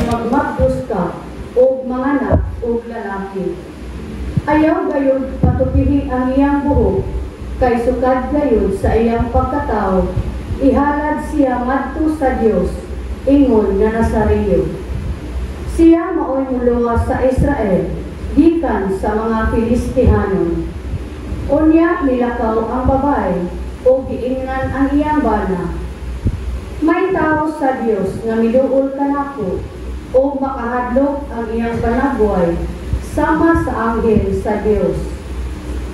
Magmagdos ka, o manganak, o lalaki. Ayaw gayon patupihi ang iyang buhok, kay sukad gayon sa iyang pagkatao, ihalad siya ngadto sa Dios, ingon nga Nazareo. Siya maoy muluwas sa Israel, gikan sa mga Filistihanon. Unya nilakaw ang babae, o giingnan ang iyang bana. May tao sa Dios nga miduol kanako, o makahadlok ang iyang panagbuhay, sama sa anghel sa Dios.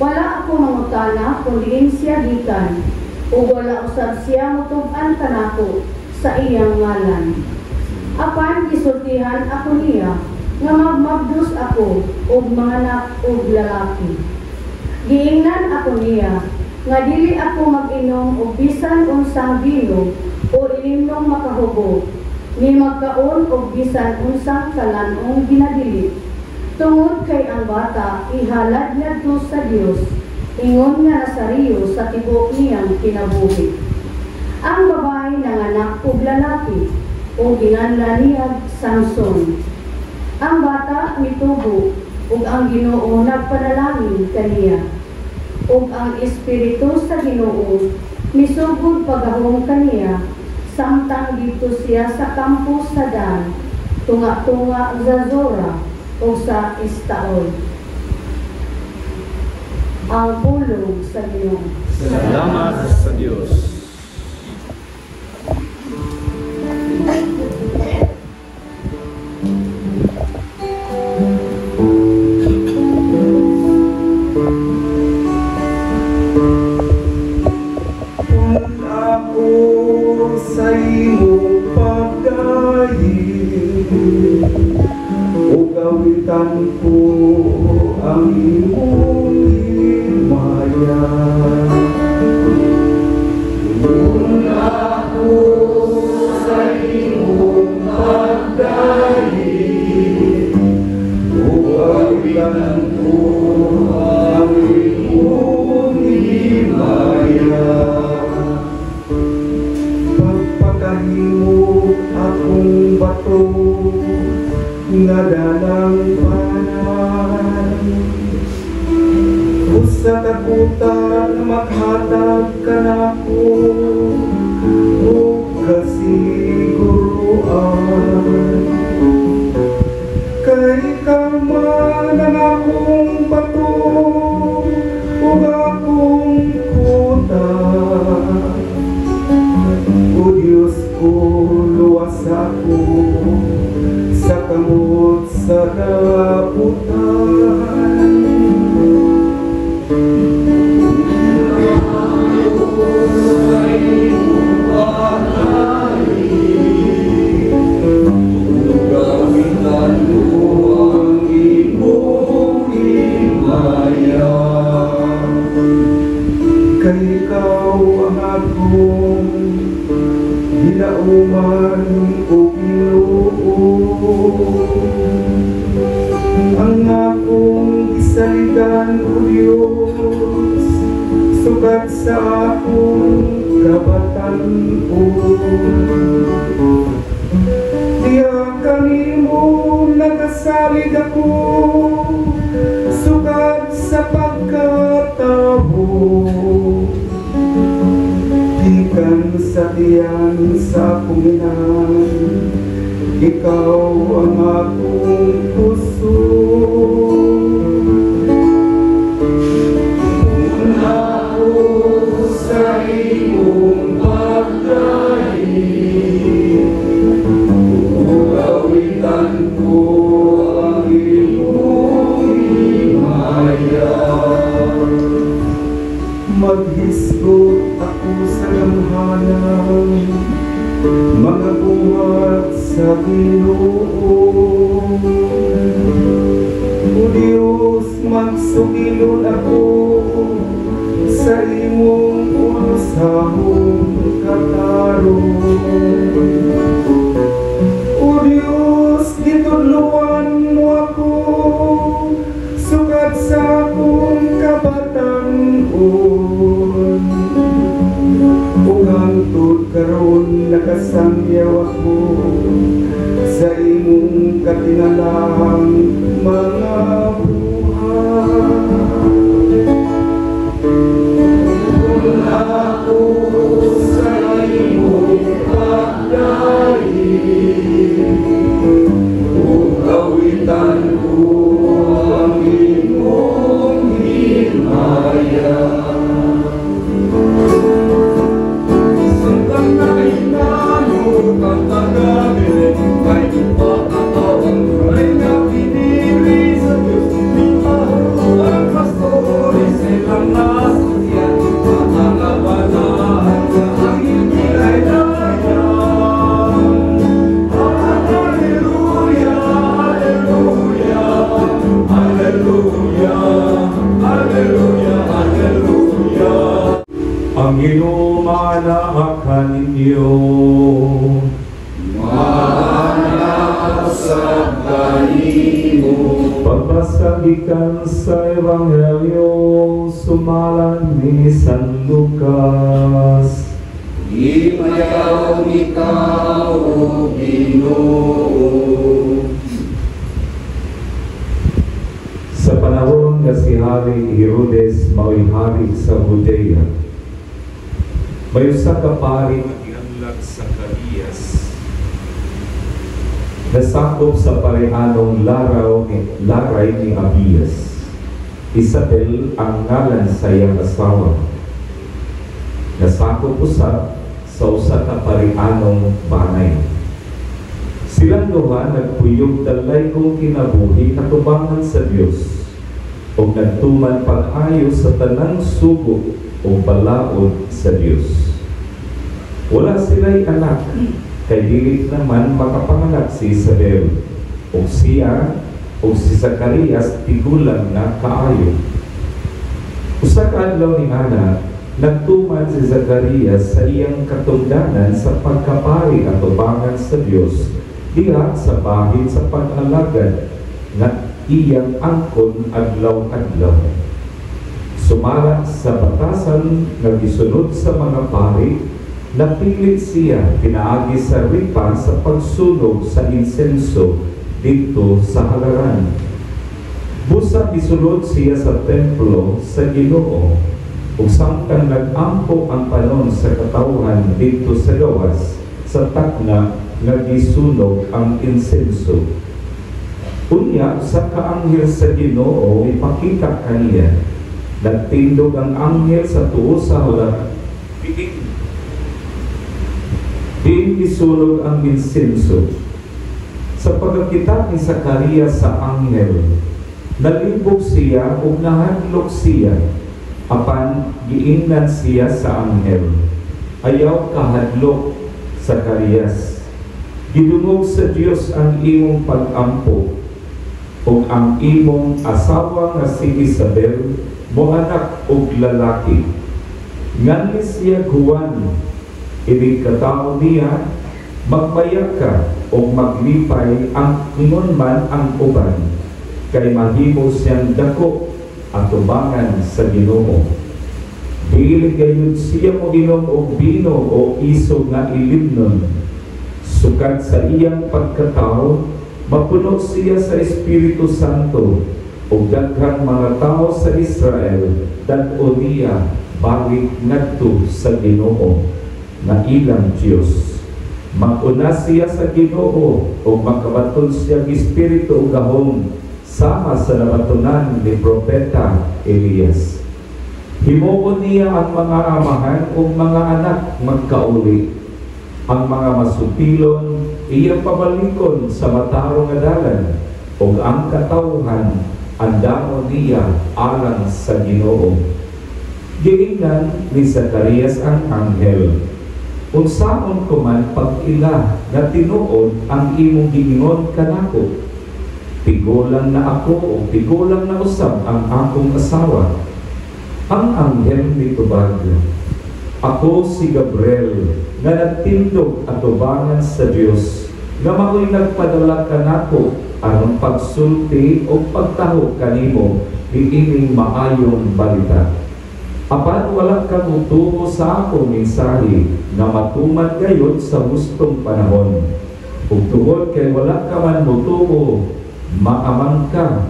Wala ako mangutana kung diin siya gikan, o wala usab siya mutug-an kanako sa iyang ngalan. Apan gisultihan ako niya, nga magmagdos ako, o manganak o lalaki. Giingnan ako niya, nga dili ako mag-inom o bisan unsang vino, o ilimnong makahubog, ni magkaon o bisan unsang kalanong ginadili. Tungod kay ang bata, ihalad niya to sa Dios, ingon nga Nazareo sa tibok niyang kinabuhi. Ang babae nanganak og lalaki, o ginganlan niya Samson. Ang bata mitubo, ug ang Ginoo nagpanalangin kaniya. Ug ang Espiritu sa Ginoo misugod pagahom kaniya, samtang dito siya sa kampo sa Dan, tunga-tunga sa Zora o sa Estaol. Ang pulong sa Ginoo. Salamat sa Diyos. Gawitan ko ang iyong himaya. Kung ako sa iyong pagdahil, o gawitan ko ang iyong himaya. Pagpakahimo akong bato, nga dalang panan, usa kagutan maghatag kanako, o kasiguruan. Kay kaman ang akong bato, o akong kuta, o Diyos ko luwas ako sa kamot sa kaputan. Gawitan mo ang iyong himaya. Kay ikaw ang akong ginauman o ang akong isaligan o Diyos, sugat sa akong kabatan-on. Diya kanimo nagasalig ako, sugat sa pagkatabo. Gikan sa tiyan sa akong inan, ikaw ang akong puso. Kung ako sa iyong pagdahil, gawitan ko ang iyong himaya. Maghisgot ako sa lamhanan, mga buhat sa Ginoo. O Diyos, magsugilon ako sa imong ulusahong katarong. O Diyos, gitudluan mo ako, sukat sa akong kabatan-on. O hangtod Hangtod karon nakasangyaw ako sa imong katinalang mga buhay. Kung ako sa imong pagdaig, ugawitan ko ang imong himaya. Ang inumanaakan ninyo, manasab kanimo. pagpasagikan sa Ebanghelyo sumalang ni San Lucas. Imayaw ikaw, O Ginoo. Sa panahon nga si Hari Herodes mao'y hari sa Judea, may usa ka pari nga gihanlag sa Zacarias, nasakop sa pareanong laray ni Abias. Isabel ang ngalan sa iyang asawa. Nasakop usab sa usa ka pareanong banay. Silang duha nagpuyog dalay kong kinabuhi katubangan sa Dios o nagtuman pag-ayo sa tanang sugo o balaod sa Dios. Wala sila'y anak, kay dilit naman makapanganak si Isabel, o siya o si Zacarias tigulang na kaayo. Usa ka adlaw ni Ana, nagtuman si Zacarias sa iyang katungdanan sa pagkapari at tubangan sa Dios diha sa bahin sa pag-alagad nga iyang angkon adlaw-adlaw. Sumala sa batasan nga gisunod sa mga pari, napilit siya pinaagi sa ripa sa pagsunog sa insenso dito sa halaran. Busa gisulod siya sa templo sa Ginoo ug samtang nag-ampo ang panon sa katawhan dito sa gawas sa takna nga gisunog ang insenso. Unya sa kaanghel sa Ginoo ipakita kaniya. Nagtindog ang anghel sa tuo sa halaran. Diin isunog ang insenso. Sa pagkakita ni Zacarias sa anghel, nalibog siya ug nahadlok siya. Apan giingnan siya sa anghel, ayaw kahadlok, Zacarias. Gidungog sa Dios ang imong pag-ampo, ug ang imong asawa nga si Isabel moanak og lalaki. Ngani siya Juan, inig katao niya, magbayak ka o maglipay ang ingon man ang uban, kay mahimo siyang dako at tubangan sa Ginoo. Dili gayud siya mo inom og bino o isog nga ilimnon. Sukad sa iyang pagkatao, mapuno siya sa Espiritu Santo o daghang mga tao sa Israel dat-o niya balik ngadto sa Ginoo na ilang Dios. Mag-una siya sa Ginoo o makabaton siya ng Espiritu o gahom sama sa nabatunan ni Propeta Elias. Himuon niya ang mga amahan o mga anak magkauli. Ang mga masupilon iyang pabalikon sa matarong adalan o ang katawhan andamo niya alang sa Ginoo. Giingnan ni Zacarias ang anghel, unsaon ko man pag-ila na tinuod ang imong giingon kanako. Tigulang na ako o tigulang na usab ang akong asawa. Ang anghel nitubag, ako si Gabriel nga nagtindog at tubangan sa Dios nga mao'y nagpadala kanako anong pagsulti o pagtaho kanimo ni ining maayong balita. Apan walang kagutuo sa akong mensahe nga matuman gayon sa gustong panahon. Ug tungod kay wala ka man mutuo, maamang ka.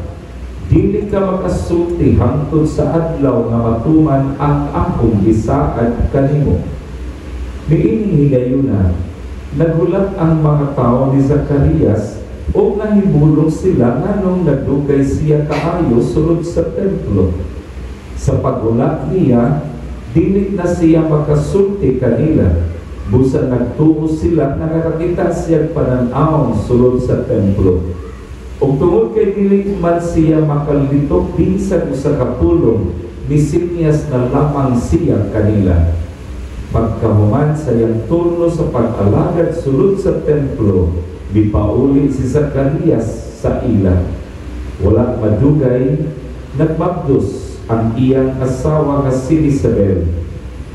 Dili ka makasulti hangtod sa adlaw nga matuman ang akong gisaad kanimo. Niining higayuna, nagulat ang mga tao ni Zacarias o nahibulong sila nganong nagdugay siya kaayo sulod sa templo. Sa pagulat niya, dili na siya makasulti kanila. Busa nagtuo sila na nakakita siya pananaw sulod sa templo. Ug tungod kay dili man siya makalitok bisan usa ka pulong, nisinyas na lamang siya kanila. Pagkahuman sa iyang turno sa pag-alagad sulod sa templo, bipauli si Zacarias sa ila. Wala madugay, nagmabdos ang iyang asawa nga si Isabel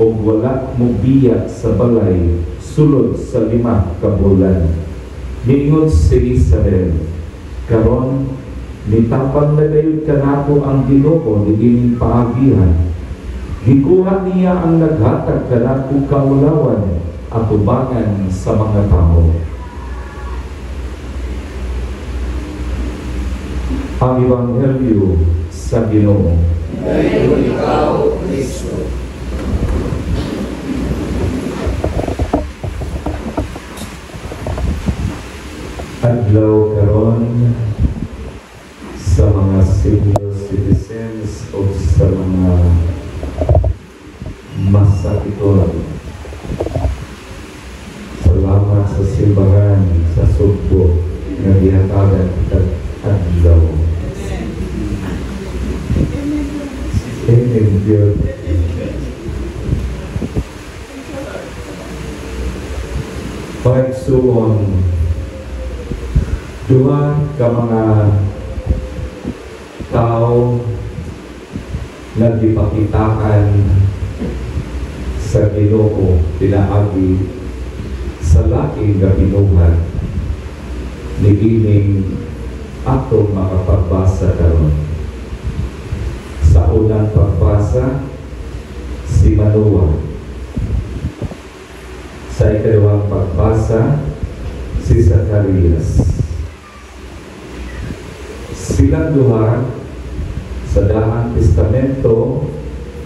o wala mubiya sa balay sulod sa 5 ka bulan. Niingon si Isabel, karon nitapang na gayud kanako ang Ginoo niining paagihan. Gikuha niya ang naghatag kanako kaulawan at tubangan sa mga tao. Ang Ebanghelyo sa Ginoo. Ngayon ikaw, Kristo. Adlaw karon sa mga senior citizens o sa mga masakitol. Salamat sa simbahan sa Sugbo nga gihatagan kitag adlaw. Amen, dear. Pagsuon, duha ka mga tao nagdipakitaan sa Ginoo pinaagi sa laking gabinuhan niining atong makapagbasa karon. Sa unang pagbasa, si Manoah. Sa ikalawang pagbasa, si Zacarias. Silang duha sa Daang Testamento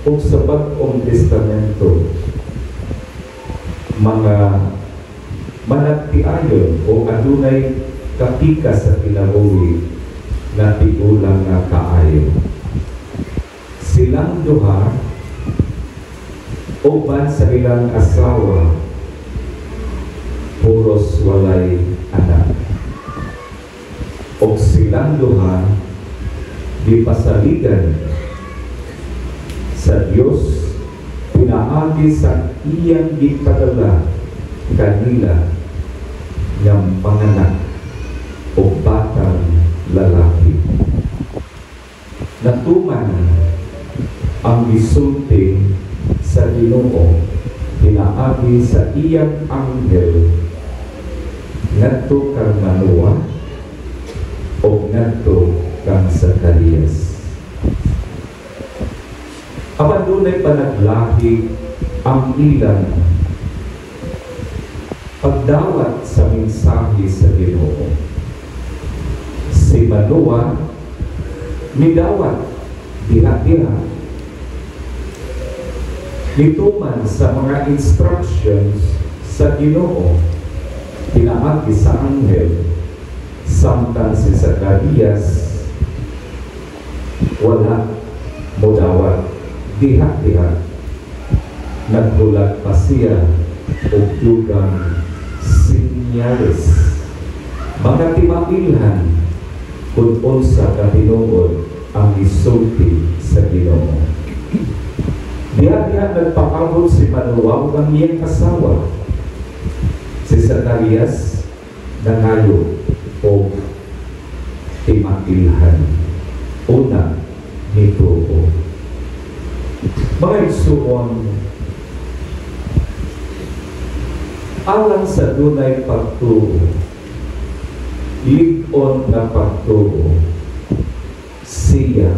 o sa Bagong Testamento mga managtiayon o adunay kapika sa kinabuhi na tigulang nga kaayo. Silang duha uban sa ilang asawa puros walay anak. O silang duha dipasaligan sa Dios pinaagi sa iyang gipadala kanila ng panganak o batang lalaki. Natuman ang gisulti sa Ginoo pinaagi sa iyang anghel ngadto kang Manoah o ngadto kang Zacarias. Apan dunay panaglahi ang ilang pagdawat sa mensahe sa Ginoo. Si Manoah midawat diha-diha nituman sa mga instructions sa Ginoo pinaagi sa anghel, samtang si Zacarias wala modawat diha-diha. Nagbulat pa siya og dugang sinyales, mga timailhan kung unsa ka tinuod ang isulti sa Ginoo. Diha-diha nagpakabot si Manoah ng iyang asawa. Si Zacarias nangayo o timailhan. Una, nituo. Mga igsuon, alang sa dunay pagtuo, lig-on na pagtuo, siya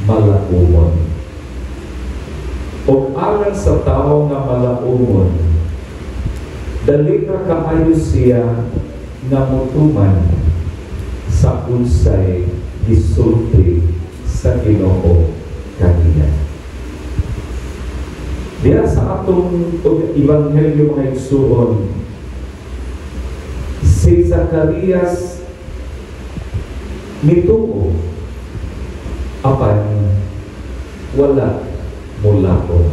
malaumon. o alang sa tao nga malaumon, dali ra kaayo siya nga motuman sa unsay gisulti sa Ginoo kaniya. Diya sa atong ebanghelyo mga igsuon, si Zacarias nituo apan wala mulako.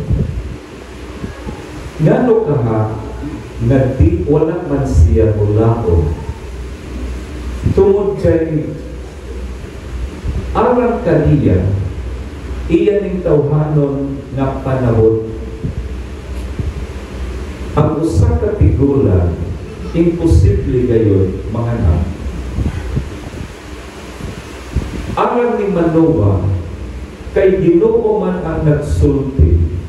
Ngano kaha nga di wala man siya mulako tungod kay aram kaniya iya ning tawhanon nga panahon. Ang usa ka tigulang imposible gayon mga anak. Aram ni Manoa kay Ginoo man ang nagsulti,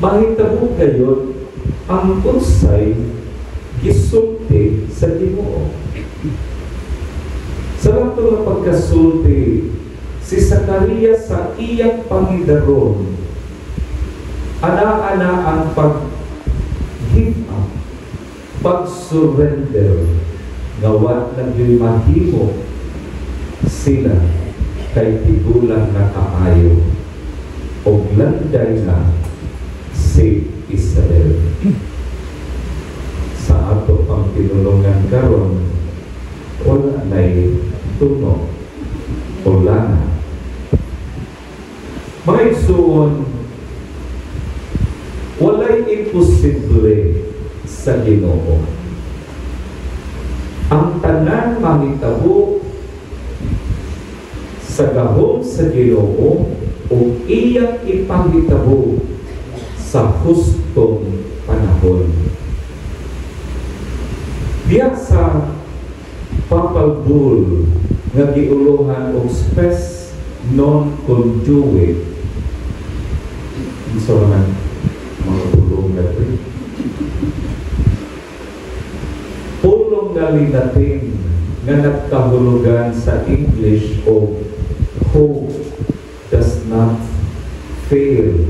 mahitabo gayon ang unsay gisulti sa Ginoo. Sa lato ng pagkasulti, si Zacarias sa iyang pangidaron, ana-ana ang pag-give up, pag-surrender, ngawat nag-mahimo sila kay tigulang na kaayo o landay na si Israel. Sa ato pang tinulungan karon, wala na'y tuno o lana. Mga igsuon, wala'y imposible sa Ginoo. Ang tanan mangitabo sa gahom sa Ginoo o iyang ipangitabo sa hustong panahon. Diya sa Papal Bull nga giuluhan og spes non conduit. So man mga pulong natin. Pulong nga linatin nga nagkahulugan sa English o hope does not fail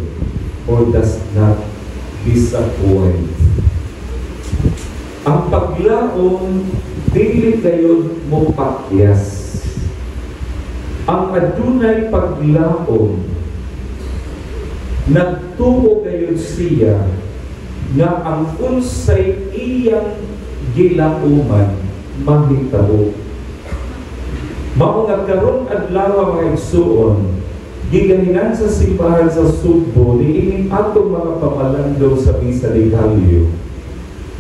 or does not disappoint. Ang paglaom dili gayon mo pakyas. Ang adunay paglaom nagtuo gayon siya nga ang unsay iyang gilauman mahitabo. Mao nga karon adlaw mga igsuon, gigahinan sa simbahan sa Sugbo niining atong mga pamalandong sa Misa de Gallo,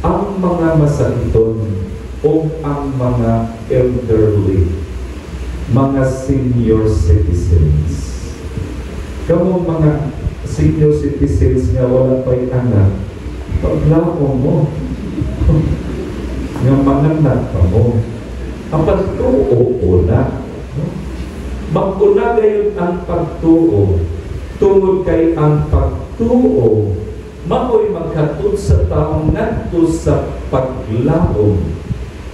ang mga masakiton o ang mga elderly, mga senior citizens. Kamo mga senior citizens nga wala pa'y anak, paglako mo nga manganak pa mo ang pagtuo na maguna gayon ang pagtuo tungod kay ang pagtuo mao'y maghatod sa taong ngadto sa paglaom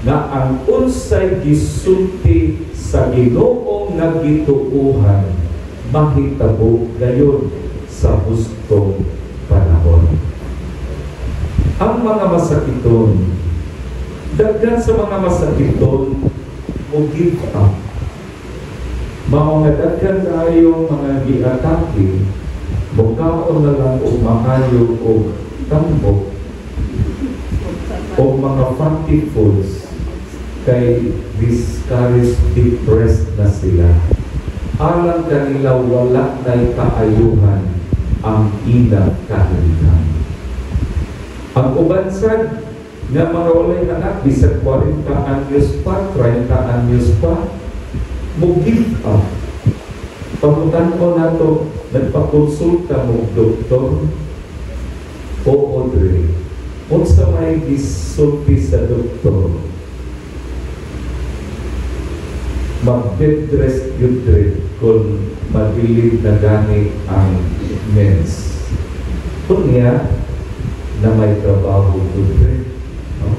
nga ang unsay gisulti sa Ginoo nga gituuhan mahitabo gayon sa hustong panahon. Ang mga masakiton, daghan sa mga masakiton o give up, mga daghan tayong mga giatake, bukaon na lang o maayo o tambok o mga fatty foods kay discouraged, depressed na sila. Alang kanila wala na'y kaayuhan ang ilang kahilingan. Ang ubansad nga mga walay anak, bisag 40 anyos pa, 30 anyos pa, mag-give up. Pamutan ko na to, nagpakonsulta mo doktor o Audrey. Kung sa may gisulti sa doktor, mag-bed rest yun kung madilig na gani ang mens. Kung niya, na may trabaho yun no?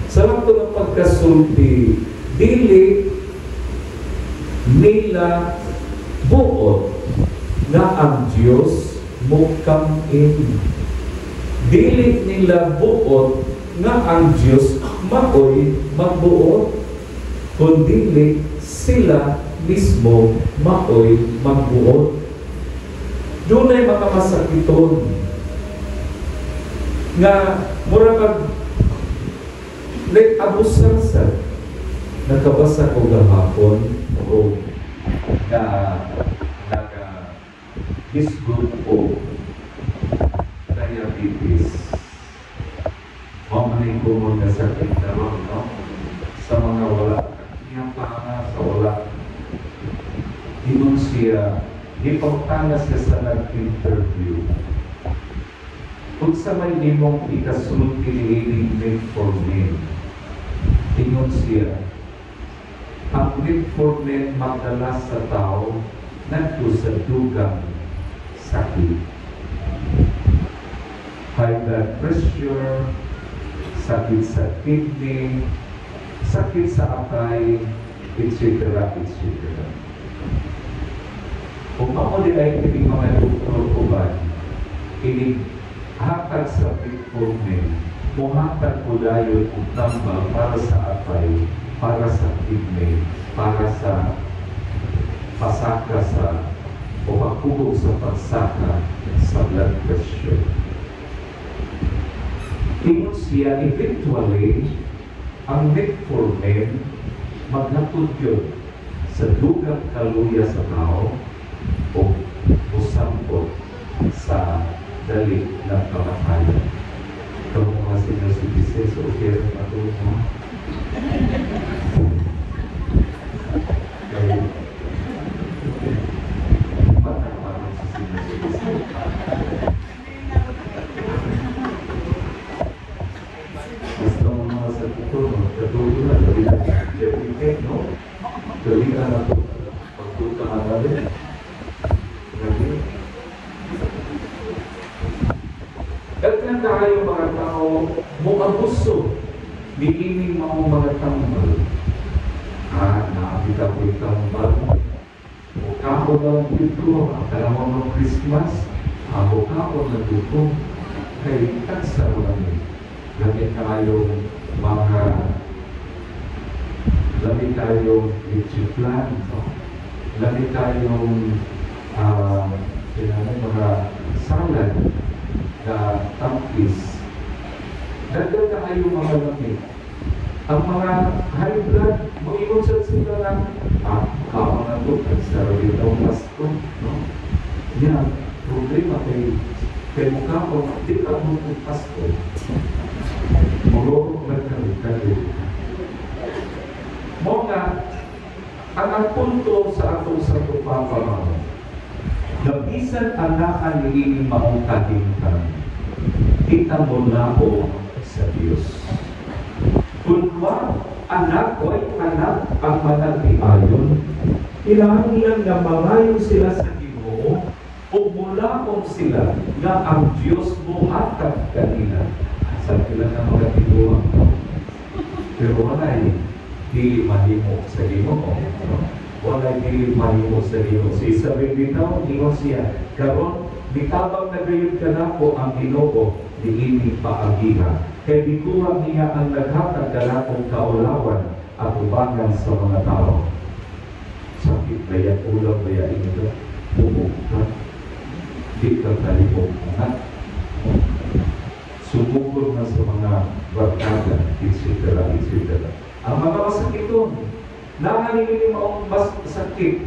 Sa lang ng pagkasulti, dili nila buot na ang Diyos mo come in. Dili nila buot nga ang Diyos maoy magbuot, kundi sila mismo maoy magbuot. Dunay mga masakiton nga mura mag abusan sa nakabasa ko gahapon o na nag-disgroup o diabetes. Mamanin ko mga sakit na ron, no? Sa mga wala. Kaya pa sa wala. Inong siya, ipagtanga siya sa nag-interview. Kung sa may limong ikasunod kinihiling metformin, ingon siya, ang metformin magdala sa tao nagto sa dugang sakit. High blood pressure, sakit sa kidney, sakit sa atay, etc. etc. Kung ako di ay kining mga doktor ko ba, hatag sa metformin, muhatag ko dayon og tambal para sa atay, para sa kidney, para sa pasaka sa o pagkubog sa pagsaka sa blood pressure. Ingon siya, eventually, ang metformin maghatod yun sa dugang kaluya sa tao o musampot sa dali ng kamatayan. Ikaw mo kasi na si Jesus, okay rin matulog mo. Kaya, parang si Jesus. Basta mo mga sakit ko, katulog na, gabi na, jepikek, no? Gabi na na po, pagpunta ka na rin. Gabi. Daghan tayo mga tao mo abuso diining mga tambal. Nakakita ko yung tambal o kako lang dito ang kalamang ng Christmas o kako na dito kay taksa mo namin gamit tayong mga gamit tayong lechiplan, gamit tayong mga salad na tampis. Dagdag na kayo mga lamig. Ang mga high blood, mag-iwan sila lang, kaon na ito, nagsarali daw Pasko, no? Yan, problema kay mukha ko, di ka mo kong Pasko. Magorok nagkalit-kalit. Mga, ang punto sa atong sa tupapamang, nabisan anaan ni ining maong kadingkan, kita mo na o sa Diyos. Kunwa, anak o anak ang managbiayon, kailangan lang na mangayon sila sa Ginoo o mulaong sila na ang Diyos mo hatag kanila. Saan sila na mga tiguang? Pero wala di mahimo sa Ginoo. Wala di mahimo sa Ginoo. Si Isabel bitaw, ingon siya, karon bitabang nagayod ka na po ang Ginoo, diini paagiha. Kaya bikuha niya ang naghatag kalakong kaulawan at ubangan sa mga tao. Sakit ba yan? Ulang ba yan? Ito? Bubog ka? Di ka kalibog ka? Sumugod na sa mga barkada, etc. etc. Ang mga masakit doon, nanganginig ang mas sakit.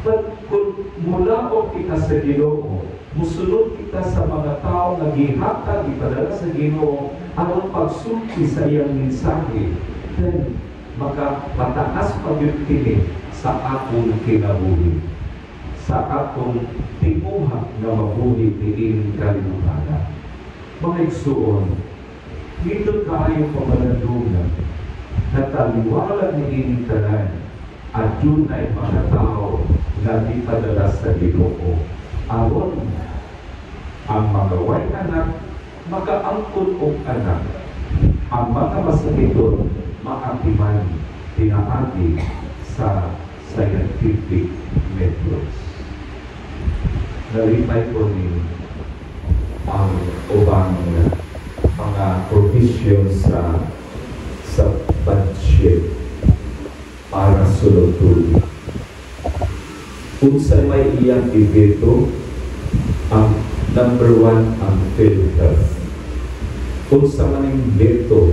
But kung mula o kita sa Ginoo, musunod kita sa mga tao na gihatag, ipadala sa Ginoo, ang pagsulti sa iyang mensahe, then makapataas pag-ibig sa akong kinabuhi, sa akong tinguha na mabuhi diin kalimutan. Mga igsuon, dito tayo pamalandungan na taliwala ni inintanan at yun ay mga tao na ipadala sa Ginoo. Aron ang mga way anak makaangkot og anak, ang mga masakiton maatiman tinaagi sa scientific methods. Nalipay ko ni ang ubang mga provision sa budget para sulod tubig. Kung sa may iyang ibeto, ang number 1 ang PhilHealth. Kung sa maning beto,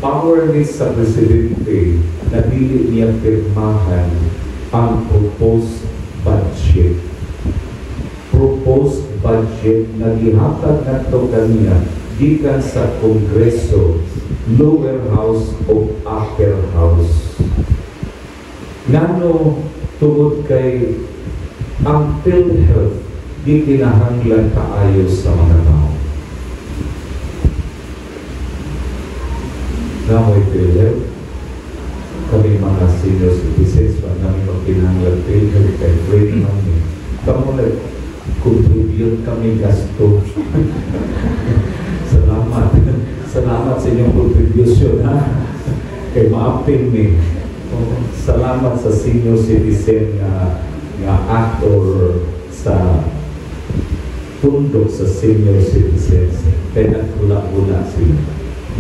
power ni sa Presidente na dili niya pirmahan ang proposed budget. Proposed budget na gihatag nato kaniya gikan sa Kongreso, lower house o upper house. Ngano tungod kay ang PhilHealth di kinahanglan kaayo sa mga tao. Namoy PhilHealth, kami mga senior citizens, wag namin magkinahanglan PhilHealth kay free money. Kamu nag-contribute kami gasto. Salamat. Salamat sa inyong contribution, ha? Kay maapin ni. Salamat sa senior citizen nga actor sa pundok sa senior citizens. Kaya nagkula-gula sila.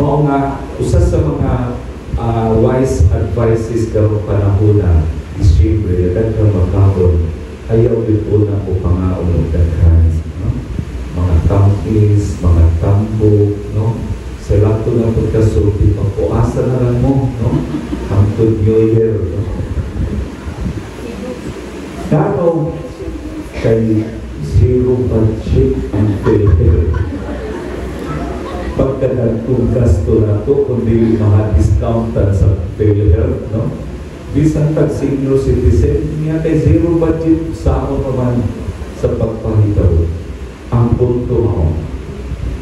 Mao nga, usa sa mga wise advices karong panahon na is siyempre, daghang magkabon, ayaw din po na po pangaon ng daghan. No? Mga tampis, mga tambo, no? Sa lato ng pagkasulti, pagpuasa na lang mo, no? Hangtod New Year, no? Kano kay zero budget ang PhilHealth. Pagkadagtong gasto na ito, kundi mga discountan sa PhilHealth, no? Bisan tag senior citizen, niya kay zero budget sa ako naman sa pagpahitaw. Ang punto ako,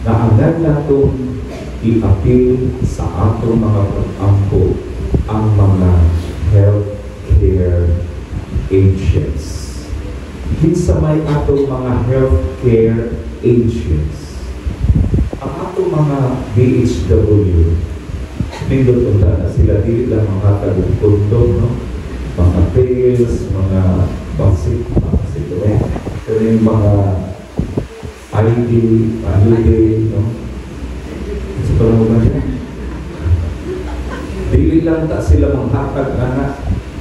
na agad na itong i-appeal sa atong mga pag-ampo ang mga healthcare agents. Kinsa may atong mga healthcare agents. Ang atong mga BHW, nindot na sila, dili lang mga tagutundog, no? Mga pills, mga pero yung mga ID, no? Sa panahon na dili lang ta sila manghatag na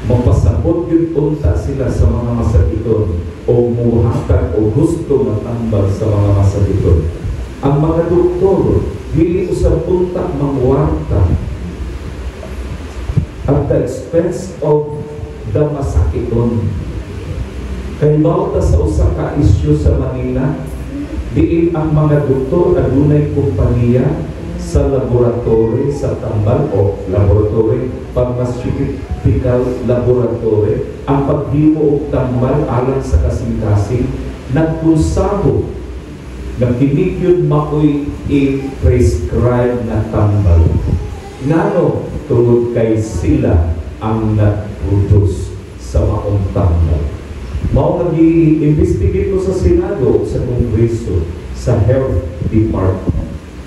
mapasabot yung punta sila sa mga masakiton o muhatag o gusto matambal sa mga masakiton. Ang mga doktor, dili usab punta mangwarta at the expense of the masakiton. Kay bawta sa usa ka issue sa Manila, diin ang mga doktor adunay kompanya sa laboratory sa tambal o laboratory, pharmaceutical laboratory, ang paghimo og tambal alang sa kasing-kasing nagkonsabo na kini yun maoy i-prescribe na tambal. Ngano tungod kay sila ang nag-produce sa maong tambal. Mao nag-investigate ko sa Senado, sa Kongreso, sa Health Department.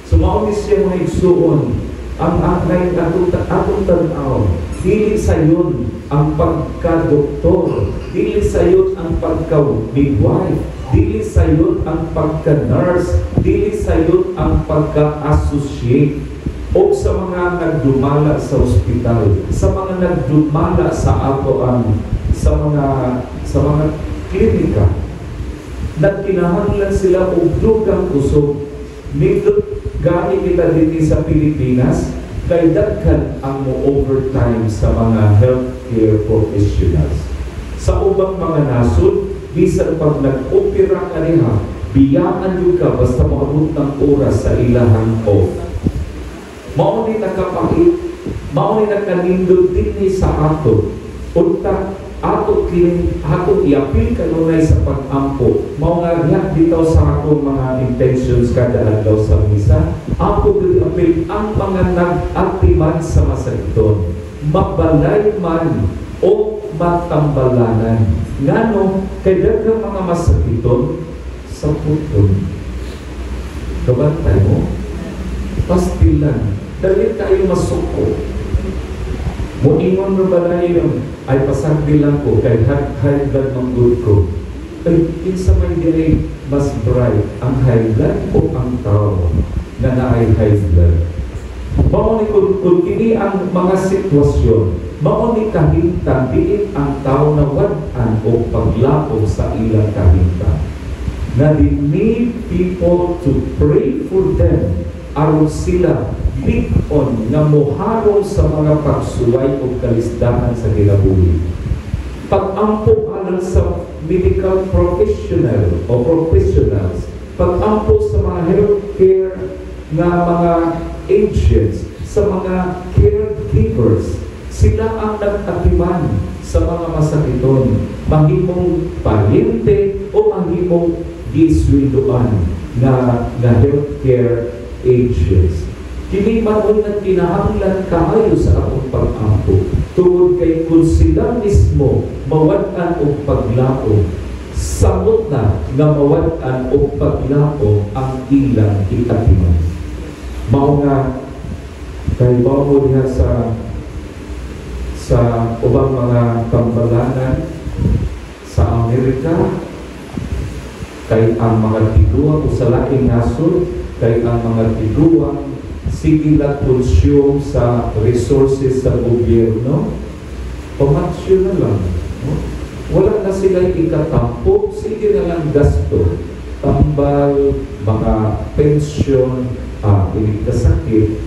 So mao ni siya mga igsuon ang aklay atong tanaw, dili sayon ang pagka-doktor, dili sayon ang pagka-midwife, dili sayon ang pagka-nurse, dili sayon ang pagka-associate o sa mga nagdumala sa ospital, sa mga nagdumala sa atoan, sa mga klinika. Nagkinahanglan sila og dugang kusog. Nindot gani kita dito sa Pilipinas, kay daghan ang mo-overtime sa mga healthcare professionals. Sa ubang mga nasod, bisan pag nag-opera ka niya, biyaan yung ka basta maabot ng oras sa ilahang off. Mauni nakapakit, mauni nakanindot din sa ato. Unta, ato i-appeal kanunay sa pag-ampo. Mao nga riyak dito sa atong mga intentions kada adlaw sa misa. Ato i-appeal ang mga nag-atiman sa masakiton. Mabalay man o matambalanan. Ngano, kay daghang mga masakiton sa puton. Kabantay mo, pastilan. Dali tayo masuko. Muingon mo ba na yun? Ay pasagdi lang ko, kay hagdag ng good ko. Ay, kinsa may diri mas bright, ang high blood o ang tao na naay high blood? Mao ni kung kini ang mga sitwasyon, mao ni kahimtang diin ang tao na wad-an o paglaom sa ilang kahimtang. Na they need people to pray for them aron sila lig-on nga moharong sa mga pagsuway o kalisdahan sa kinabuhi. Pag-ampo alang sa medical professional o professionals, pag-ampo sa mga healthcare na mga agents, sa mga caregivers, sila ang nagtakiman sa mga masakiton, mahimong paryente o mahimong giswinduan na healthcare agents. Kini maon nga kinahanglan kaayo sa akong pag-ampo tungod kay kung sila mismo mawad-an og paglaom, samot na nga mawad-an og paglaom ang ilang ikatiman. Mao nga kay bawo diha sa ubang mga pambalanan sa Amerika, kay ang mga tiguang o sa laking nasod, kay ang mga tiguang sige lang consume sa resources sa gobyerno, pamatsyo na lang. No? Wala na sila ikatampo, sige na lang gasto, tambal, mga pensyon, pinigkasakit,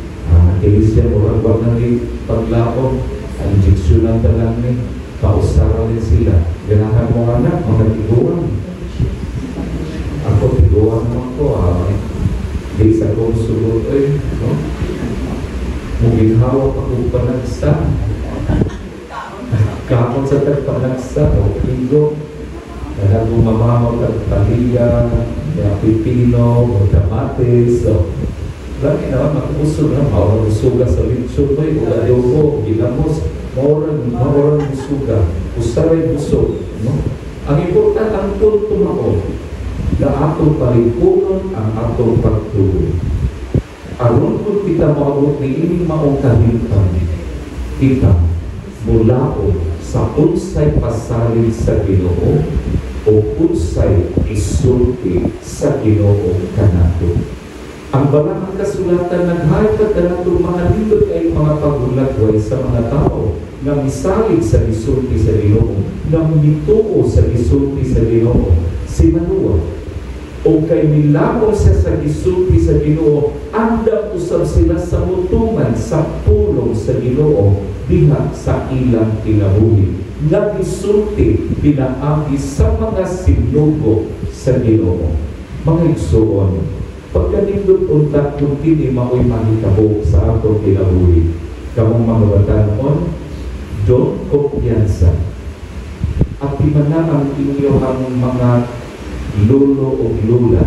ilisya mo lang wag na rin paglaom, injeksyonan na lang ni, kausara rin sila. Ganahan mo anak, mga tiguan. Ako tiguan naman ko, di sa kong sulod ay, no? Mungkin hawak ako panagsa. Kapon sa tagpanagsa, o igo, kaya gumamamag at paliya, pipino, o damatis, o lagi naman makusog na, maurang usuga sa litsyon mo, o adobo, ginamos, maurang usuga, usaray busog, no? Ang important, ang punto mao, na atong palikunon ang atong pagtuloy. Aron kung kita maabot ni ining maong kahimtang, kita mulaon sa unsay pasalin sa Ginoo o unsay isulti sa Ginoo kanato. Ang banal kasulatan naghatag kanatong mga libot ay mga pagulagway sa mga tao nga misalig sa isulti sa Ginoo, nga mituo sa isulti sa Ginoo. Si Manoah, o kay milabong siya sa gisulti sa Ginoo, andam usab sila sa mutungan sa pulong sa Ginoo diha sa ilang kinabuhi. Nga gisulti pinaagi sa mga sinugo sa Ginoo. Mga igsoon, pagkanindot unta kung kini mao'y mahitabo sa atong kinabuhi, kamong mga batanon, don't kumpiyansa. At imana ang inyong mga lolo o lula,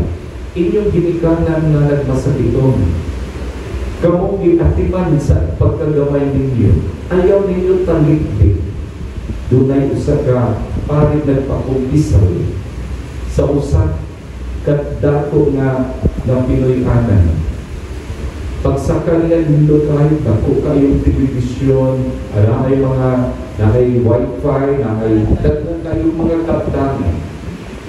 inyong ginikanan na nagmasakiton. Kamong ginatiman sa pagkagamay ninyo, ayaw ninyo talikdik. Dunay usa ka parit nagpakumpisaw sa usa kadako nga Pinoy-anan. Pagsaka nila nindot kahit dako kayong telebisyon, alamay mga nakay wifi, nakay dagdag kayong mga kaptanan.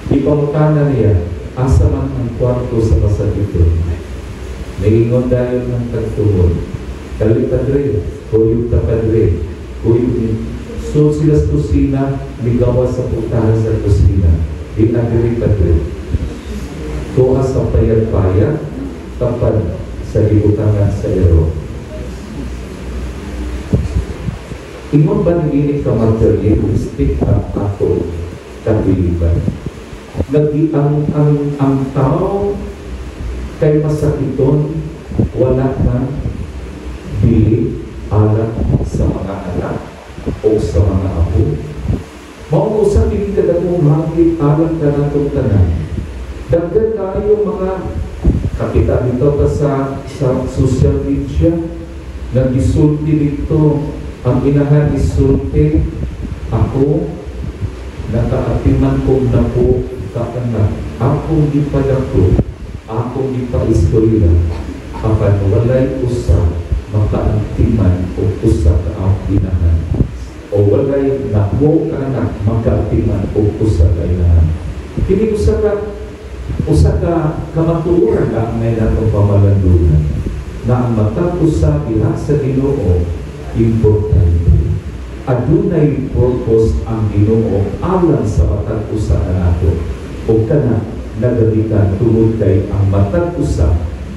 Ipamutana niya, asa man ang kwarto sa pasakiton. Nagingon dahil ng tagtuhon. Kalit padre, kuyog ta padre, kuyog ni. So sila sa kusina, ligawa sa putahan sa kusina. Inagri padre. Tuha sa payat-payat, tapad sa libutangan sa ero. Ingon ba nagingit ka materialistic ang ato kabiliban? Lagi ang tao kay masakiton, wala na bili alat sa mga anak o sa mga apo. Mauusap hindi ka na mong langit alat ka na itong tanan. Dagdag tayo mga kapita dito pa sa social media, nag-isulti dito, ang inahan isulti, ako, nakaatiman kong na po kakana, akong ipadako, akong ipaistorya, apan walay usa, makaantiman o usa ka ang inahan. O walay namo ka anak, makaantiman o usa ka inahan. Kini usa ka kamatuoran na ang may natong pamalandunan na ang matag usa diha sa Ginoo importante. Adunay purpose ang Ginoo alang sa matag usa nato. O kana nagalikan tungod kay ang matag usa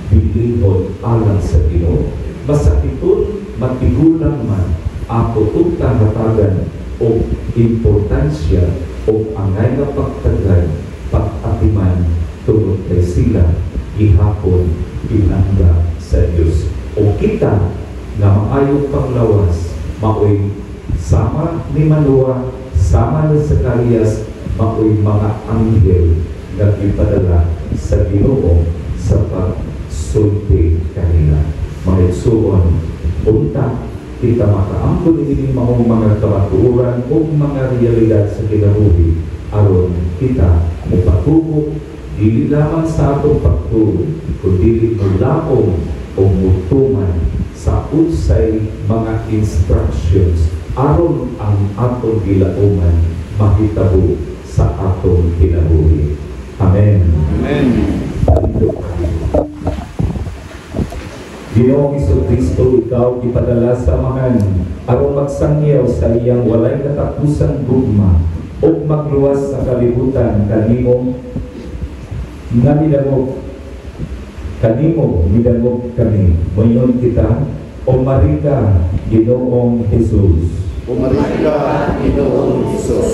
bilihon alang sa Ginoo. Masakiton matigulang man ato utang hatagan o importansya o angay nga pagtagay pag-atiman tungod kay sila ihapon pinangga sa Dios. O kita nga maayo panglawas maoy sama ni Manoah, sama ni Zacarias, maoy mga anghel nga ipadala sa Ginoo sa pagsulti kanila. Mga igsuon, unta kita makaangkon ini mga kamatuoran o mga realidad sa kinabuhi aron kita mapatubok dili lamang sa atong pagtuo kundi mulaong o mutuman sa unsay mga instructions aron ang atong gilauman mahitabo sa atong kinabuhi. Amen. Amen. Ginoong Jesu-Kristo, ikaw ipadala sa amahan aron magsangyaw sa iyang walay katapusang gugma o magluwas sa kalibutan kanimo nga midangog kami. Mayon kita, o marika, Ginoong Jesus. Umarika, Ginoong Jesus.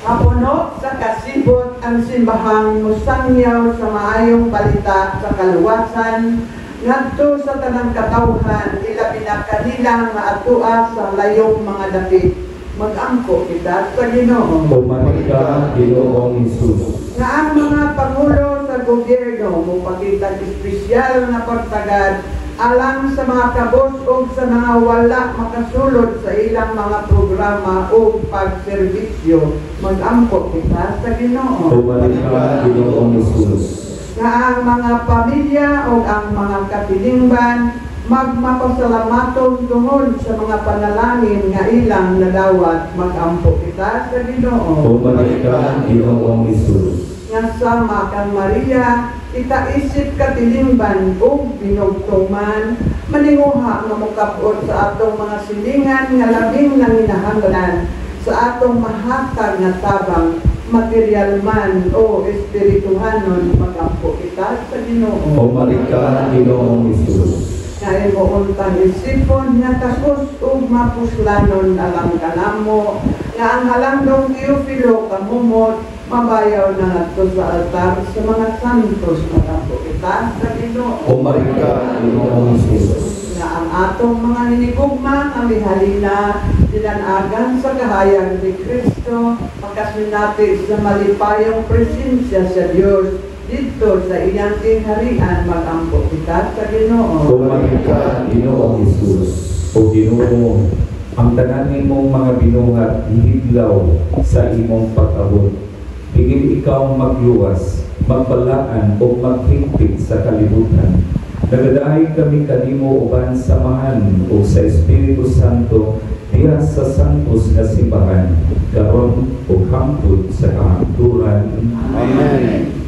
Mapuno sa kasibot ang simbahang musangyaw sa maayong balita sa kaluwasan ngadto sa tanang katawhan ilabi na kanilang nga atua sa layong mga dapit. Mag-angko kita sa Ginoo. Umarika, Ginoong Jesus. Nga ang mga pangulo sa gobyerno mupakitag espesyal na pagtagad alang sa mga kabos o sa mga wala makasulod sa ilang mga programa o pagserbisyo. Mag-angko kita sa Ginoo. Umarika, Ginoong Jesus. Nga ang mga pamilya o ang mga katilingban magmapasalamaton tungod sa mga panalangin nga ilang nadawat. Mag-ampo kita sa Ginoo. Umarika, Ginoong Jesus. Nga sama kang Maria, kita isip katilingban o binugtuman, maninguha nga mukabot sa atong mga silingan nga labing nanginahanglan sa atong mahatag nga tabang material man o espirituhanon. Mag-ampo kita sa Ginoo. Umarika, Ginoong Jesus. Nga imo untang isipon nga takos ug mapuslanon alang kanamo nga ang halandong Teofilo kamumot mabayaw na ngadto sa altar sa mga santos. Mag-ampo kita sa Ginoo. Umarika, Ginoong Jesus. Nga ang atong mga hinigugma ang lihalina dinanagan sa kahayag ni Kristo magkasinati sa malipayong presensya sa Dios dito sa iyang kingharian. Mag-ampo kita sa Ginoo. Umarika, Ginoong Jesus. O Ginoo, ang tanan nimong mga binuhat ihidlaw sa imong pag-abot. Higit ikaw magluwas, magbalaan o maghingpit sa kalibutan. Nagadahay kami kanimo uban samahan o sa Espiritu Santo diha sa santos nga simbahan karon o hangtod sa kahangturan. Amen.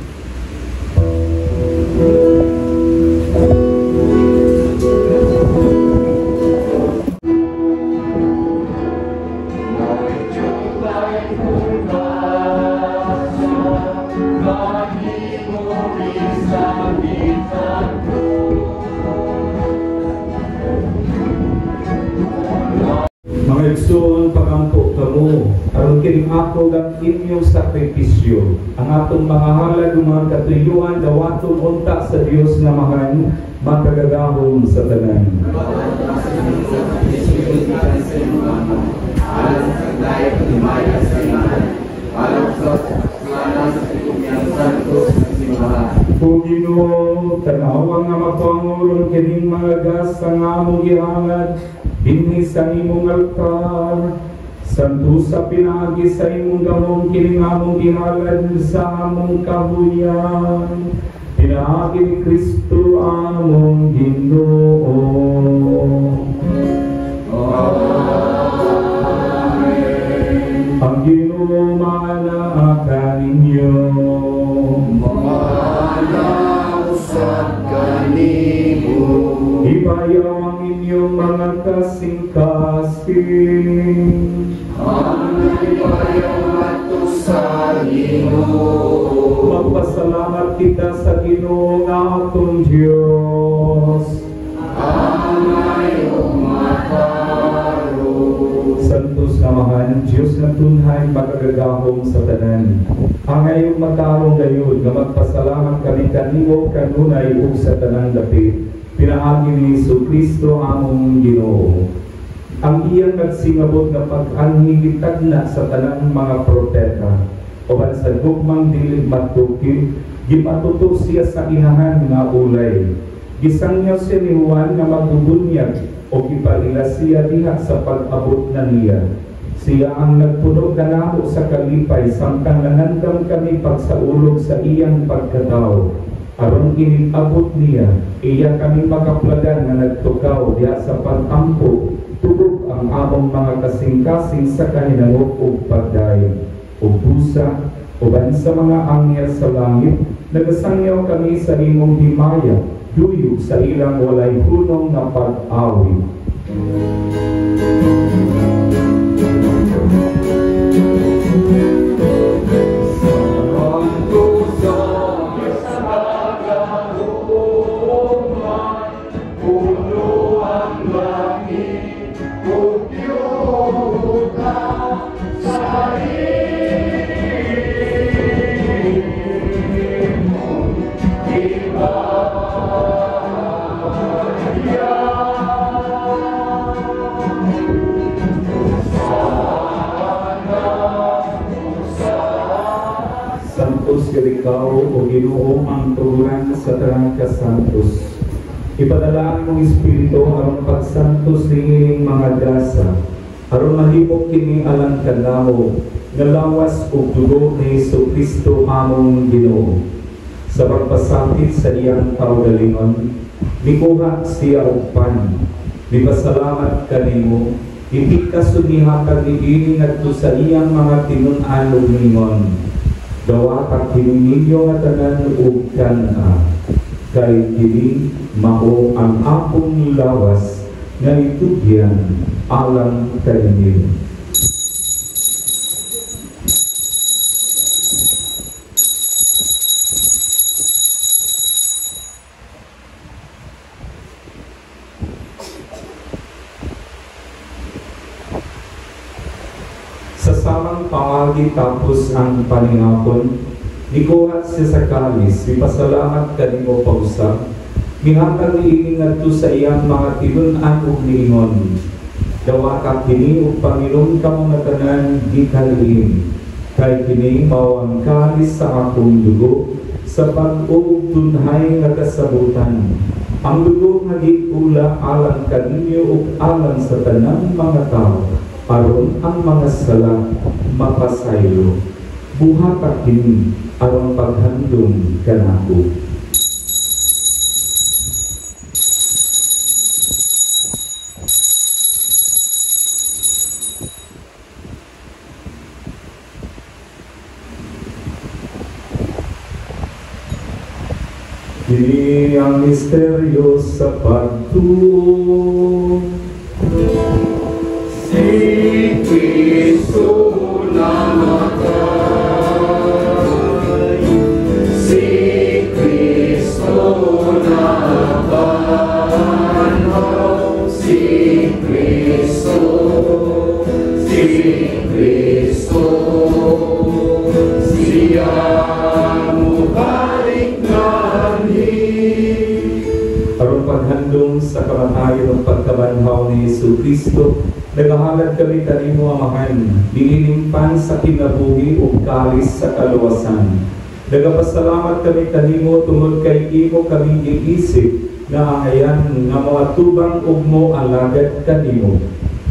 Mga igsoon, pagampo kamo, aron kining ako ang inyong sakripisyo, ang atong mga halad ng mga katuyuan dawaton unta sa Dios nga mahan, magkagagahon sa tanan. O Ginoo, tanawa nga mapangulong kining mga gas ang among gihangat dinhi sa imong altar. Santo sa pinagi sa imong gahom kining among gihalad sa among kahuyan. Pinaagi ni Kristo among Ginoo. Amen. Ang Ginoo manaakan ninyo. Manausap kanimo. Ipayaw ang inyong mga kasing-kasing. Ang ipayaw ato sa Ginoo. Magpasalamat kita sa Ginoo nga atong Diyos. Amay umataro. Santos Amahan, Diyos na tunhay magagagahong sa tanan. Ang ngayong matarong gayon nga magpasalamat kami kanimo kanunay ug sa tanang dapit. Pinaagi ni Jesucristo among Ginoo. Ang iyang nagsingabot nga pag-anhi gitagna sa tanang mga propeta. Oban sa gugmang dilig matukid, gipatutok siya sa inahan nga ulay. Gisangyaw siya ni Juan nga magbubunyag o gipaila siya diha sa pag-abot na niya. Siya ang nagpuno kanamo sa kalipay samtang nanandam kami pagsaulog sa iyang pagkatao. Aron inabot niya, iya kami makaplagan na nagtukaw diha sa pag-ampo, tubog ang among mga kasing-kasing sa kahinangop ug pagdayon. O busa, uban sa mga anghel sa langit, nagasangyaw kami sa imong himaya, duyog sa ilang walay hunong na pag-awit. Santos ikaw o Ginoo ang tuguran sa tanang kasantos. Ipadala mong Espiritu aron pagsantos niining mga grasa, aron mahibok kini alang kanamo nga lawas ug dugo ni Jesucristo among Ginoo. Sa pagpasakit sa iyang kaugalingon, mikuha siya og pan. Mipasalamat kanimo, hindi ka sumihatag ni ini ngadto sa iyang mga tinun-an ug ningon. Dawa kag hininyo nga tanan ug kana kay kini mao ang akong lawas nga itugyan alang kaninyo. Samang paagi tapos ang paningapon, nikuhat siya sa kalis, ipasalamat kanimo pausap, mihatag niining ngadto sa iyang mga tinun-an ug niingon. Dawa ka kini ug Panginoon kamo nga tanan di kaliin, kay kini mao ang kalis sa akong dugo, sa pag-ug tunhay nga kasabutan. Ang dugo nga giula alang kaninyo ug alang sa tanang mga tao. Aron ang mga sala mapasaylo, buhatak kini aron paghandom kanako. Kini ang misteryo sa pagtuo. Si Kristo namatay, si Kristo nabanhaw, si Kristo, siya mubalik namin. Aron paghandong sa kamatayon ng pagkabanhaw ni Jesucristo, nagahalad kami kanimo amahan, diinimpan sa kinabuhi ug kalis sa kaluwasan. Nagapasalamat kami kanimo tungod kay imo kami giisip nga angayan nga moatubang ug mo alagad kanimo.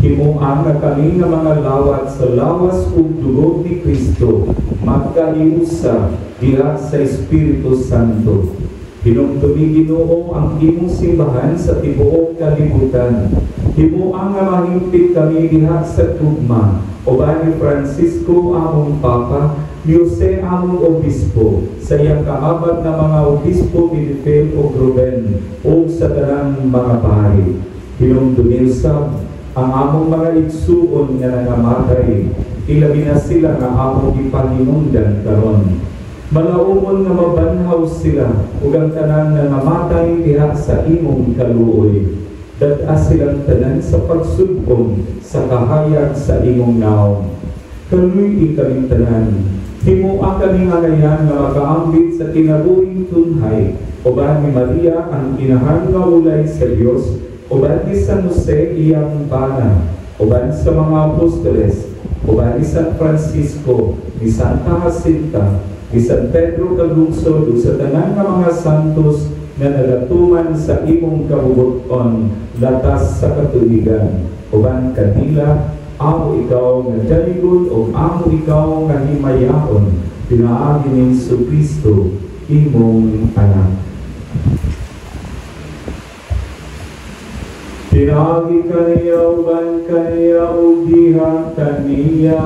Himuan nga kami nga mga lawat sa lawas ug dugo ni Kristo, magkaliusa diha sa Espiritu Santo. Hinumdumi Ginoo ang imong simbahan sa tibuok kalibutan. Himuang nga mahimpit kami diha sa tugma, uban ni Francisco among Papa, ni Jose among Obispo, sa iyang kaabag na mga Obispo Benefil o Ruben, o sa darang mga pari. Hinumdumi usab ang among mga igsuon nga nangamatay, ilabi na sila nga among ipahinungdan karon. Malaumon nga mabanhaw sila ug ang tanan nga namatay diha sa imong kaluoy. Dad-a silang tanan sa pagsugpong sa kahayag sa imong naong. Kaluy kaming tanan. Himuang kaming alayan nga makaambit sa kinabuhing tunhay. Uban ni Maria ang inahan nga ulay sa Dios, uban ni San Jose iyang bana, uban sa mga apostoles, uban ni San Francisco, ni Santa Jacinta, ni San Pedro kalungsod sa tanan nga mga santos nga nagatuman sa imong kabubuton latas sa katuigan. Uban kanila, amo ikaw nga daligon o amo ikaw nga himayaon, pinaagi ni Jesucristo, imong anak. Pinaagi kaniya, uban kaniya, o dihan kaniya.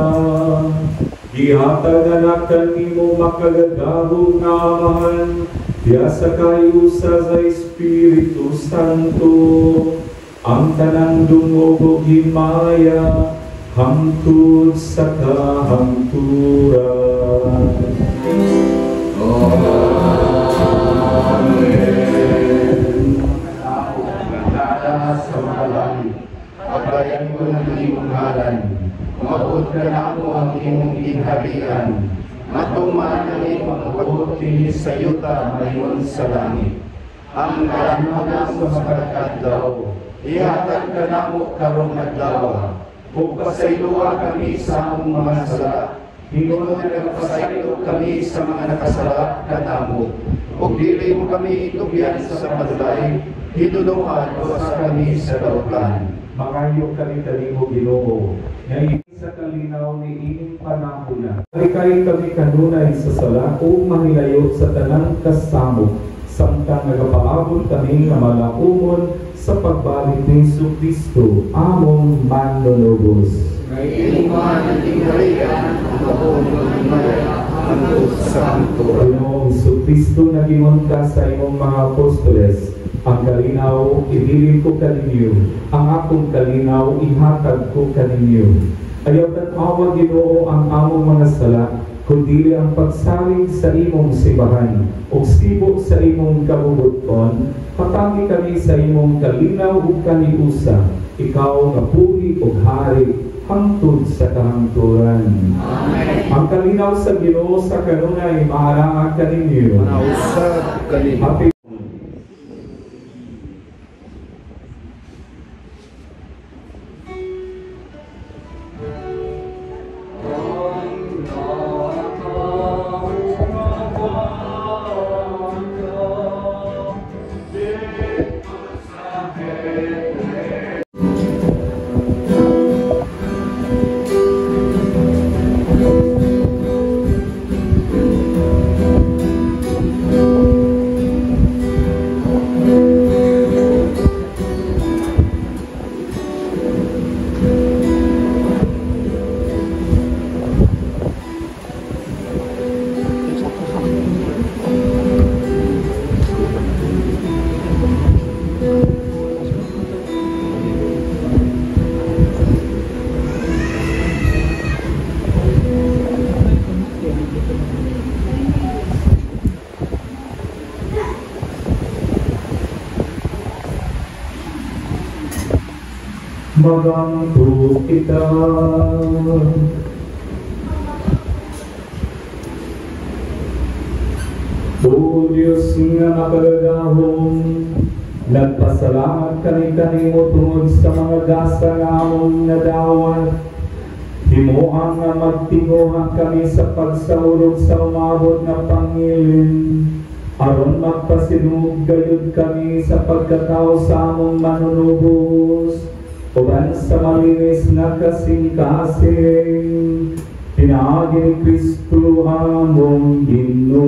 Ihatag anak kanimo makagagahong nga amahan, Diasa kayo sa Espiritu Santo, ang tanang dungog himaya, hangtod sa kahangturan. Amen. Nagdada sa mga langit, pagbayan ko ng iyong ngalan, umabot ka na mo ang imong inharian, matuman ang imong pagbuti sa yuta mayon sa langit. Ang karamdaman sa makakadlaw, ihatag ka na mo karong adlaw, ug pasayloa kami sa among mga sala, hinunod kag pasaylo kami sa mga nakasala kanamo, ug dili mo kami itugyan sa madulay, hinunungan o sa kami sa dautan. Makayo kami talimo Ginoo, ngayon sa kalinaw ni ining panahon na. Alikay kami kanunay sa sala o mahilayo sa tanang kasamo, samtang nagapaabot kami na malaumon sa pagbalik ni Jesucristo, among manlulubos. May iman ang tingharian, ang kapulong himaya, hangtod sa hangturan. Ginoong Jesucristo nagingon ka sa imong mga apostoles, ang kalinaw ibilin ko kaninyo, ang akong kalinaw ihatag ko kaninyo. Ayaw tanawa Ginoo ang among mga sala, kundi ang pagsalig sa imong simbahan, o sibo sa imong kabubuton, patangi kami sa imong kalinaw ug kaniusa, ikaw nga puri ug hari, hangtod sa kahangturan. Amen. Ang kalinaw sa Ginoo sa kanunay maharangan kaninyo. Nausap kaninyo. Happy maganto kita. O Diyos nga makagagahong, nagpasalamat kami kanimo tungod sa mga gasa nga among nadawat. Himuang nga magtinguhan kami sa pagsahurog sa umabot na pangilin, aron magpasinug gayud kami sa pagkatao sa among manunubos, uban sa malinis na kasing-kasing, pinaagi ni Kristo among Ginoo.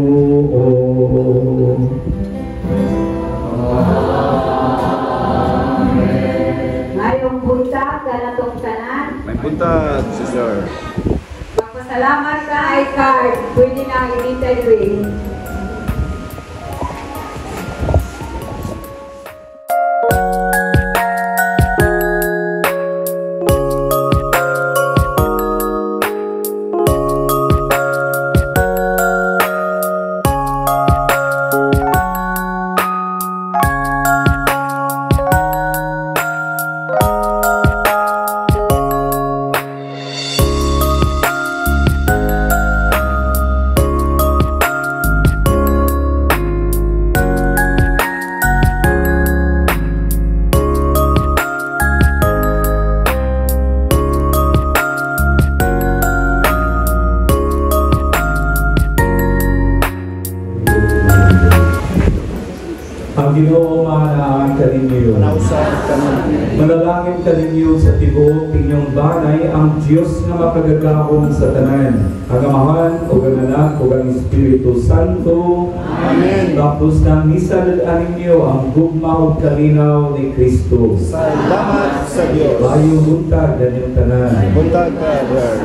Ngayong buntag ka na tong tanan. May buntag, Sister. Magpasalamat ka ay card. Pwede na i-interview. Ang Ginoo manaan kaninyo. Manalangin kaninyo sa tibuok inyong banay ang Dios nga makagagahom sa tanan. Ang Amahan ug ang Anak ug ang Espiritu Santo. Amen. Tapos nang nisalaan ninyo ang gugma ug kalinaw ni Kristo. Salamat sa Diyos. Mayong buntag kanyang tanan. Buntag, Brother.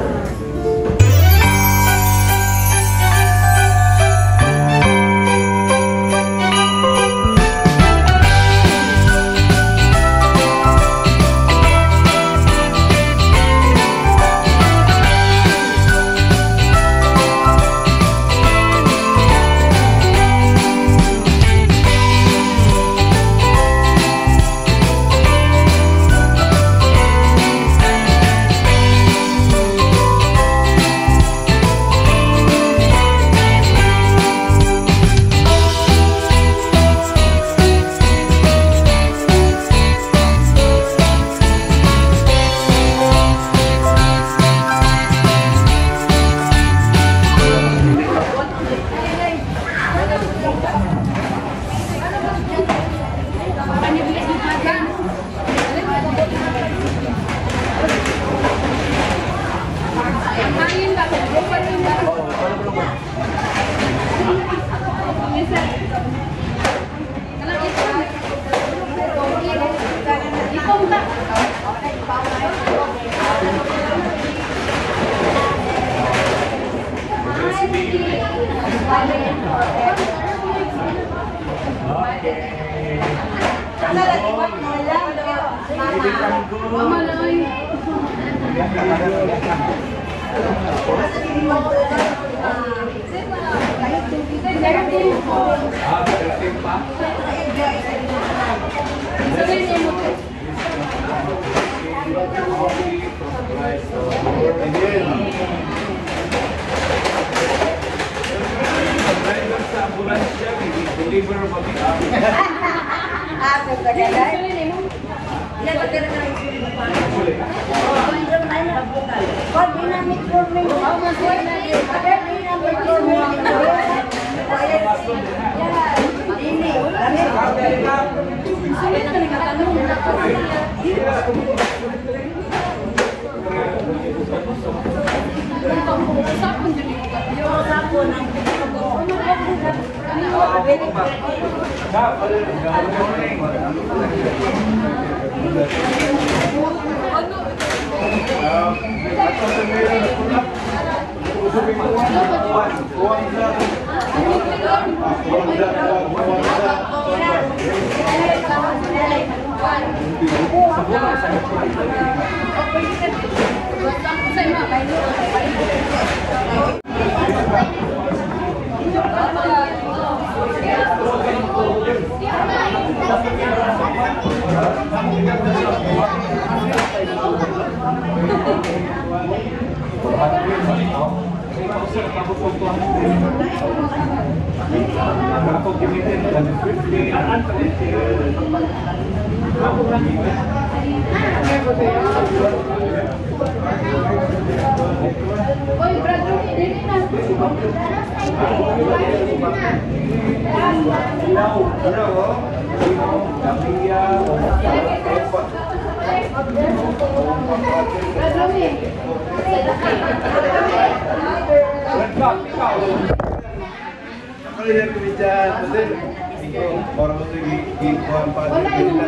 Para mo ikuhan pa. Wala yung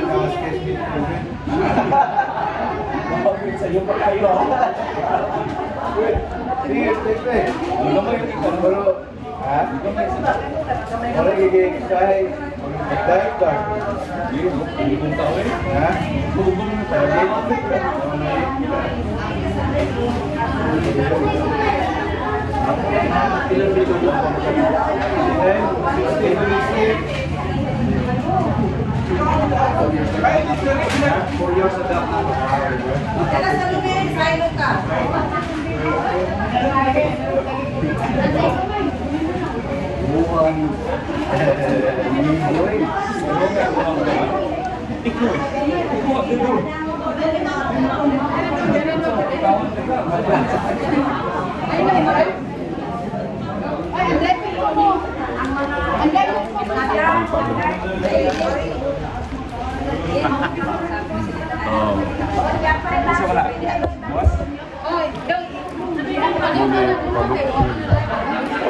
Sa iyo pa kayo. Sige, sige. Ano mo yung ikaw? Pero, ha? Wala giging kahit dive car. Hindi kong tao eh. Ha? Bubong na tayo. Ilang dito po? 4 years adapt na. Kaya sa lumin, kayo ka. Mukhang boy.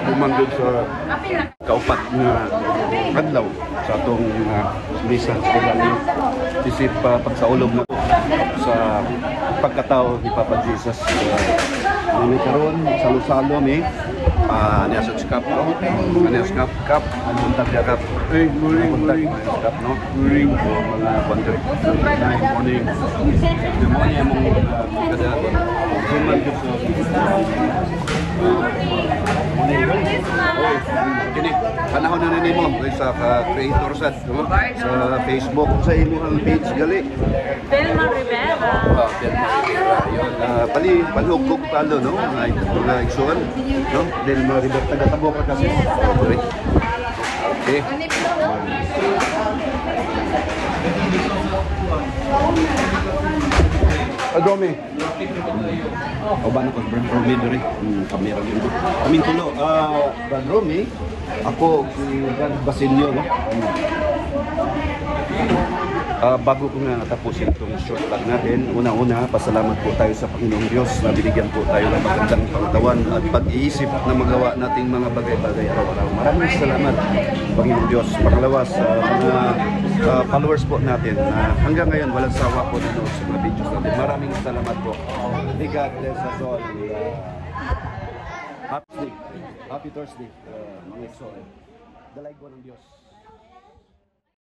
Bumanggod sa kaupat nga adlaw sa atong misa sa galing isip pagsaulog na sa pagkatao ni Papa Jesus. Nami karon salo-salo mi niya sa cup cup buntag ya cup buntag cup no during mga kontra morning demonya mong kada bumanggod kini panahon na nimo sa creator sa Facebook sa imong page gali Telma Rivera. Telma Rivera yun palihog talo no mga igsuon no Telma Rivera taga-tabo ka kasi okay Adomi. O ba na ko Brad Romy diri? Kamera gyud. Amin tulo. Brad Romy, ako si Brad Basilio no. Bago ko nga natapusin itong short vlog natin, una-una, pasalamat po tayo sa Panginoong Diyos na binigyan po tayo ng magandang pangtawan at pag-iisip na magawa nating mga bagay-bagay araw-araw. Maraming salamat, Panginoong Diyos. Pangalawa sa mga followers po natin na hanggang ngayon walang sawa po nanood sa mga videos natin. Maraming salamat po. May God bless us all. Happy Thursday, mga Exo. Dalay ko ng Diyos.